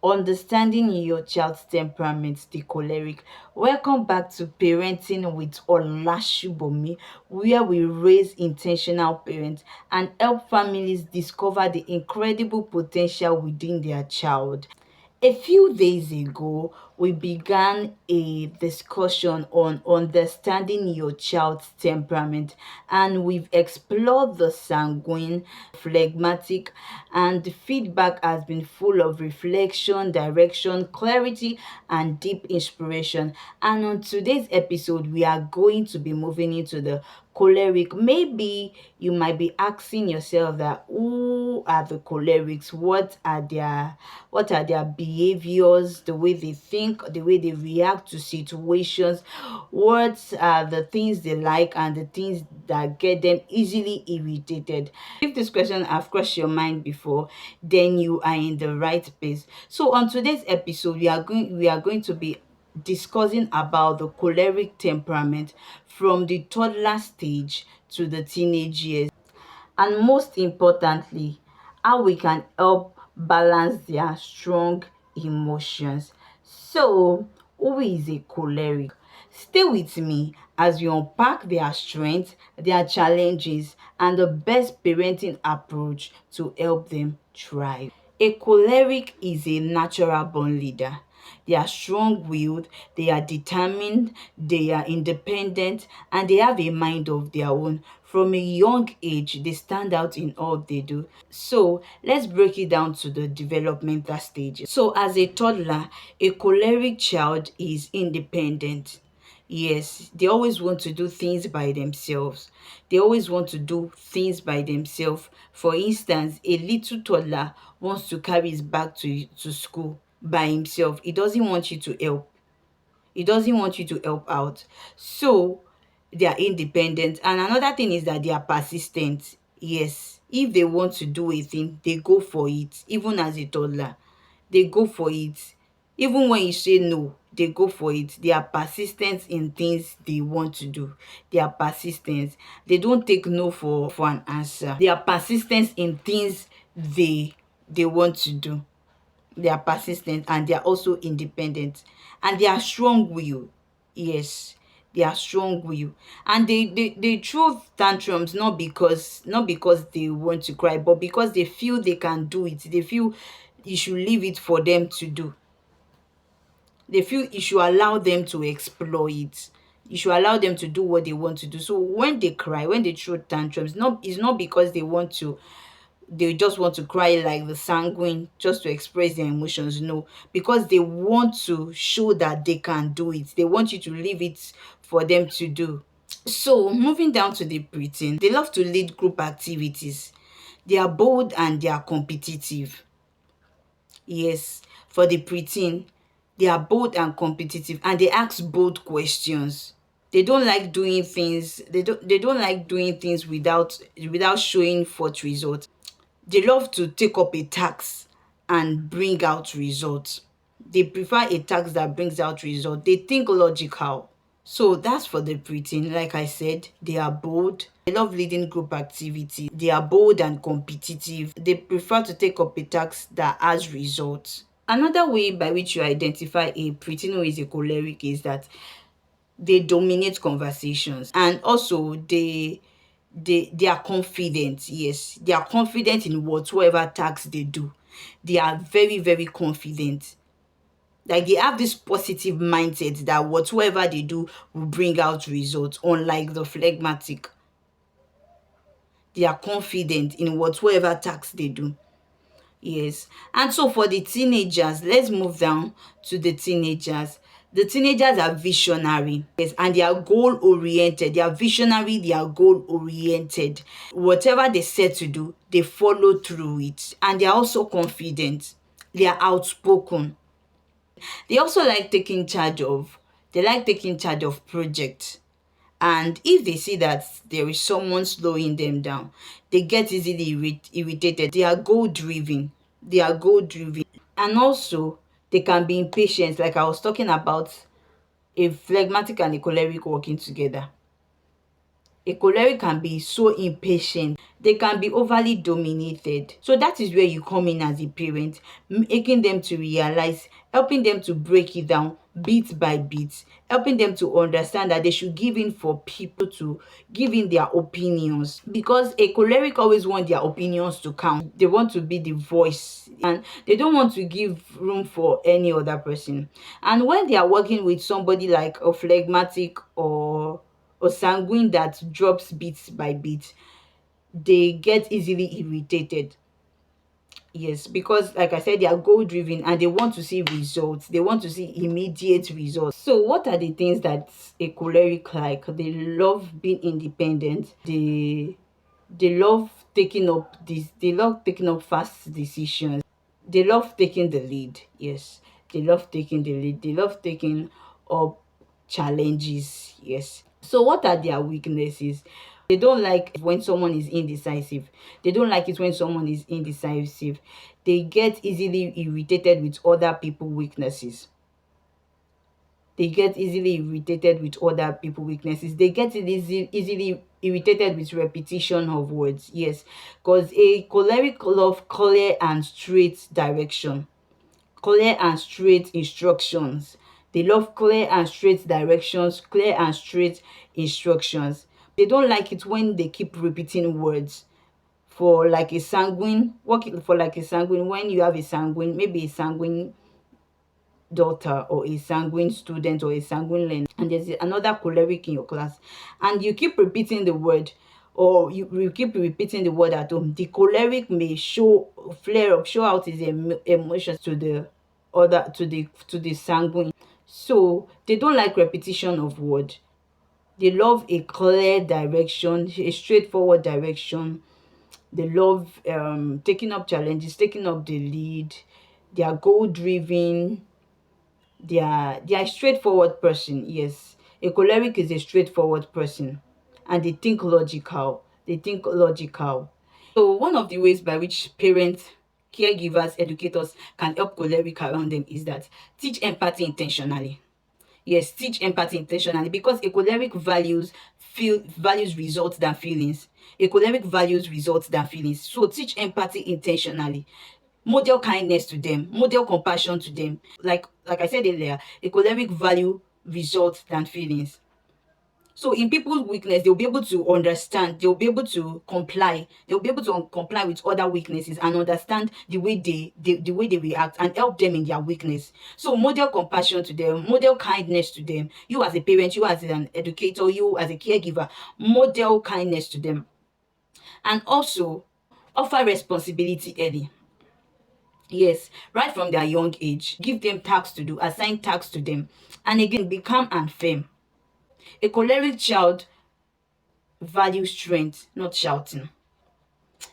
understanding your child's temperament, the choleric. Welcome back to Parenting with Olasubomi, where we raise intentional parents and help families discover the incredible potential within their child. A few days ago, we began a discussion on understanding your child's temperament, and we've explored the sanguine, phlegmatic, and the feedback has been full of reflection, direction, clarity, and deep inspiration. And on today's episode, we are going to be moving into the choleric. Maybe you might be asking yourself that who are the cholerics? What are their behaviors, the way they think, the way they react to situations, what are the things they like and the things that get them easily irritated. If this question have crossed your mind before, then you are in the right place. So on today's episode, we are going to be discussing about the choleric temperament from the toddler stage to the teenage years, and most importantly, how we can help balance their strong emotions. So, who is a choleric? Stay with me as we unpack their strengths, their challenges, and the best parenting approach to help them thrive. A choleric is a natural born leader. They are strong willed, they are determined, they are independent, and they have a mind of their own. From a young age, they stand out in all they do. So let's break it down to the developmental stages. So, as a toddler, a choleric child is independent. Yes, they always want to do things by themselves. They always want to do things by themselves. For instance, a little toddler wants to carry his bag to school by himself. He doesn't want you to help. He doesn't want you to help out. So they are independent. And another thing is that they are persistent. Yes, if they want to do a thing, they go for it, even as a toddler. They go for it. Even when you say no, they go for it. They are persistent in things they want to do. They are persistent. They don't take no for an answer. They are persistent in things they want to do. They are persistent and they are also independent, and they are strong will. Yes, they are strong will, and they throw tantrums not because they want to cry, but because they feel they can do it. They feel you should leave it for them to do. They feel you should allow them to explore it. You should allow them to do what they want to do. So when they cry, when they throw tantrums, it's not because they just want to cry like the sanguine just to express their emotions. No, because they want to show that they can do it. They want you to leave it for them to do. So moving down to the preteen, they love to lead group activities. They are bold and they are competitive. Yes, for the preteen, they are bold and competitive, and they ask bold questions. They don't like doing things without showing forth results. They love to take up a task and bring out results. They prefer a task that brings out results. They think logical. So that's for the preteen. Like I said, they are bold. They love leading group activity. They are bold and competitive. They prefer to take up a task that has results. Another way by which you identify a preteen who is a choleric is that they dominate conversations, and also they are confident. Yes, they are confident in whatsoever task they do. They are very, very confident. Like, they have this positive mindset that whatsoever they do will bring out results. Unlike the phlegmatic, they are confident in whatsoever task they do. Yes. And so for the teenagers, let's move down to the teenagers. The teenagers are visionary. Yes, and they are goal oriented. They are visionary, they are goal oriented. Whatever they set to do, they follow through it. And they are also confident. They are outspoken. They also like taking charge of projects. And if they see that there is someone slowing them down, they get easily irritated. They are goal driven. They are goal driven. And also, they can be impatient, like I was talking about a phlegmatic and a choleric working together. A choleric can be so impatient, they can be overly dominated. So that is where you come in as a parent, making them to realize, helping them to break it down bit by bit, helping them to understand that they should give in for people to give in their opinions, because a choleric always want their opinions to count. They want to be the voice and they don't want to give room for any other person. And when they are working with somebody like a phlegmatic or sanguine that drops bit by bit, they get easily irritated. Yes, because like I said, they are goal driven and they want to see results. They want to see immediate results. So what are the things that a choleric like? They love being independent. They love they love taking up fast decisions. They love taking the lead. Yes, they love taking the lead. They love taking up challenges. Yes. So what are their weaknesses? They don't like when someone is indecisive. They don't like it when someone is indecisive. They get easily irritated with other people weaknesses. They get easily irritated with other people weaknesses. They get easily irritated with repetition of words. Yes, because a choleric love clear and straight direction, clear and straight instructions. They love clear and straight directions, clear and straight instructions. They don't like it when they keep repeating words. For like a sanguine, working for like a sanguine, when you have a sanguine, maybe a sanguine daughter or a sanguine student or a sanguine learner, and there's another choleric in your class, and you keep repeating the word, or you keep repeating the word at home, the choleric may flare up, show out his emotions to the other, to the sanguine. So they don't like repetition of word. They love a clear direction, a straightforward direction. They love taking up challenges, taking up the lead. They are goal driven. They are a straightforward person. Yes, a choleric is a straightforward person, and they think logical. They think logical. So one of the ways by which parents, caregivers, educators can help choleric around them is that teach empathy intentionally. Yes, teach empathy intentionally, because a choleric values results than feelings. A choleric values results than feelings. So teach empathy intentionally. Model kindness to them, model compassion to them. Like I said earlier, a choleric value results than feelings. So in people's weakness, they'll be able to understand, they'll be able to comply, they'll be able to comply with other weaknesses and understand the way they react and help them in their weakness. So model compassion to them, model kindness to them. You as a parent, you as an educator, you as a caregiver, model kindness to them. And also offer responsibility early. Yes, right from their young age. Give them tasks to do, assign tasks to them. And again, be calm and firm. A choleric child values strength, not shouting.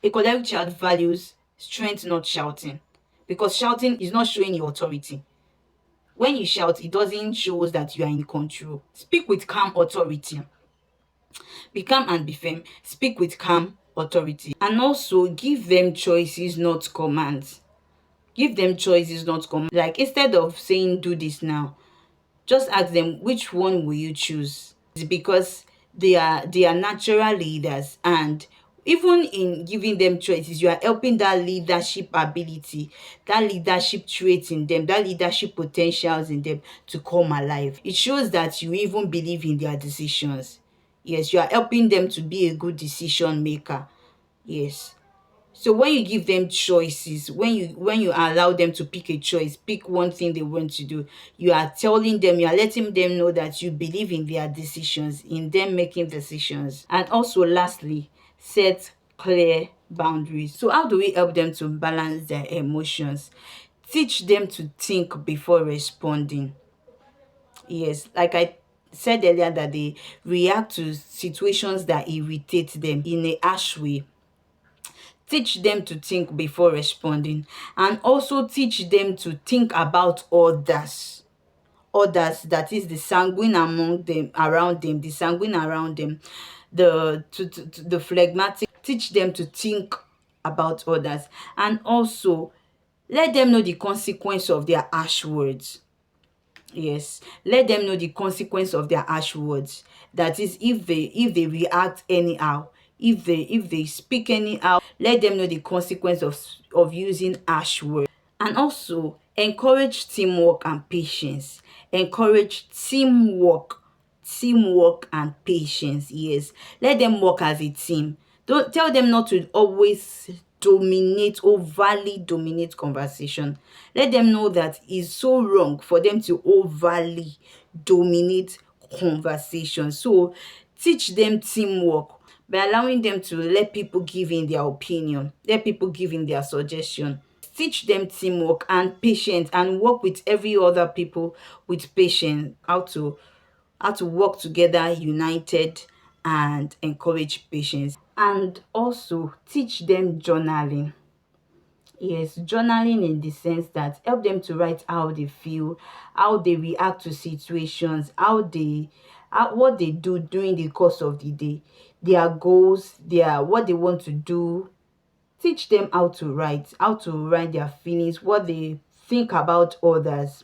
A choleric child values strength, not shouting. Because shouting is not showing your authority. When you shout, it doesn't show that you are in control. Speak with calm authority. Be calm and be firm. Speak with calm authority. And also give them choices, not commands. Give them choices, not commands. Like instead of saying do this now, just ask them, which one will you choose? Because they are natural leaders, and even in giving them choices, you are helping that leadership ability, that leadership trait in them, that leadership potentials in them to come alive. It shows that you even believe in their decisions. Yes, you are helping them to be a good decision maker. Yes. So when you give them choices, when you allow them to pick a choice, pick one thing they want to do, you are telling them, you are letting them know that you believe in their decisions, in them making decisions. And also lastly, set clear boundaries. So how do we help them to balance their emotions? Teach them to think before responding. Yes, like I said earlier, that they react to situations that irritate them in a harsh way. Teach them to think before responding, and also teach them to think about others, that is the sanguine among them, around them, the sanguine around them, the phlegmatic. Teach them to think about others, and also let them know the consequence of their harsh words. Yes, let them know the consequence of their harsh words. That is, if they react anyhow, if they speak anyhow, let them know the consequence of using harsh words. And also encourage teamwork and patience. Encourage teamwork and patience. Yes, let them work as a team. Don't tell them not to always overly dominate conversation. Let them know that it's so wrong for them to overly dominate conversation. So teach them teamwork by allowing them to let people give in their opinion, let people give in their suggestion. Teach them teamwork and patience, and work with every other people with patience, how to work together united, and encourage patience. And also teach them journaling. Yes, journaling in the sense that help them to write how they feel, how they react to situations, what they do during the course of the day, their goals, their what they want to do. Teach them how to write their feelings, what they think about others.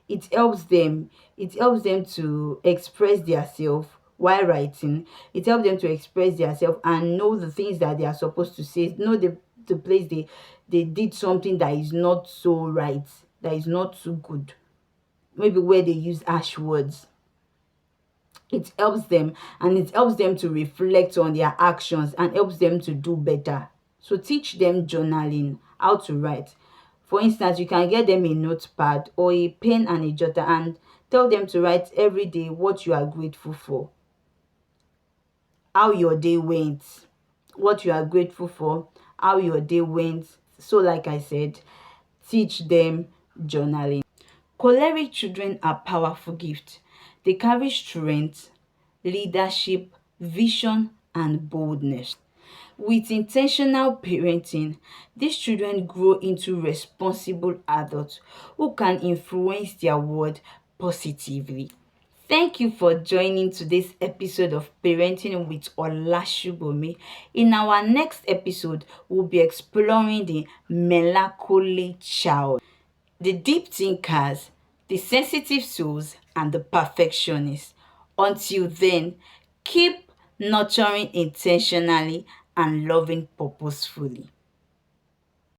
It helps them to express themselves while writing. It helps them to express themselves and know the things that they are supposed to say, know the place they did something that is not so right, that is not too good, maybe where they use harsh words. It helps them to reflect on their actions and helps them to do better. So teach them journaling, how to write. For instance, you can get them a notepad or a pen and a jotter and tell them to write every day what you are grateful for, how your day went, what you are grateful for, how your day went. So like I said, teach them journaling. Choleric children are powerful gifts. They carry strength, leadership, vision, and boldness. With intentional parenting, these children grow into responsible adults who can influence their world positively. Thank you for joining today's episode of Parenting with Olasubomi. In our next episode, we'll be exploring the melancholy child, the deep thinkers, the sensitive souls, and the perfectionists. Until then, keep nurturing intentionally and loving purposefully.